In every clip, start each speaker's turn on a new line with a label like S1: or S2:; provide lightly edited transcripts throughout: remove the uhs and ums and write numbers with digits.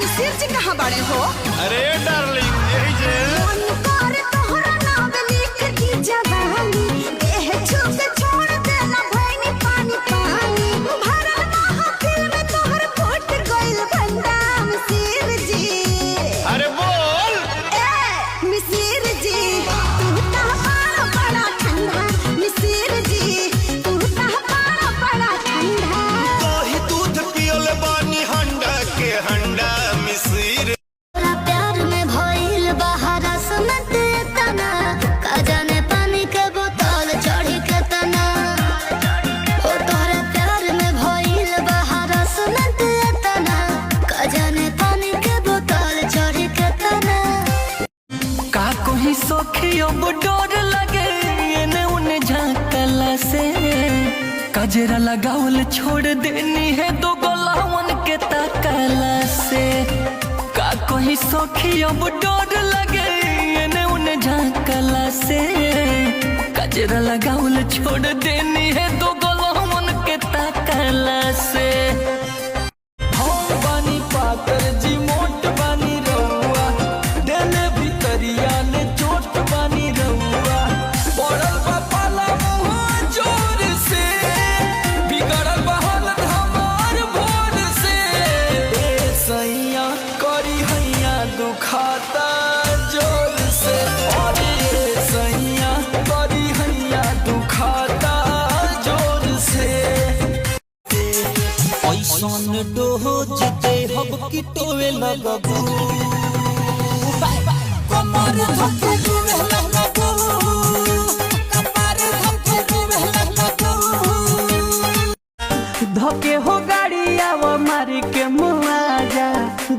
S1: मिसिर जी कहाँ बड़े हो?
S2: अरे डार्लिंग यही जे
S1: तोहरा नाम लिख दी जवानी, देह छू के छोड़ देना भैनी पानी पानी, भरल महफिल में तोहर फूट गइल भंडा मिसिर जी।
S2: अरे बोल
S1: मिसिर जी तू ता बड़ा ठंडा, मिसिर जी तू ता बड़ा ठंडा।
S2: दही दूध पियल बानी हंडा के हंडा मिसिर।
S3: प्यार में भइल बाहर सुनत तना, का जाने पानी के बोतल चढ़ी के तना। हो तोहरा प्यार में भइल बाहर सुनत तना, का जाने पानी के बोतल चढ़ी के तना।
S4: का कोई सखी अब डर लगे एने उने झांकला से, कजरा लगावल छोड़ देनी है दो गोलावन के ताकला से। का कोई सखी अब डर लगे एने उने झांकला से, कजरा लगावल छोड़ देनी है दो गोलावन के ताकला से। हम बानी पातर जी मोट बानी रहुआ, देले भितरिया ने चोट बानी रहुआ। पड़ल बा पाला मुँह जोर से, बिगड़ल बा हालत हमार भोर से। ए सैया करी हैया दुखाता जोर से, अरे ए सैया करी हैया दुखाता जोर से। ऐसन डोज दे हब की टोवे लगबू, कमर धके डूबे लगबू, कमर धके डूबे लगबू। धके हो गाड़ी आव मारी के मुआजा,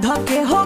S4: धके हो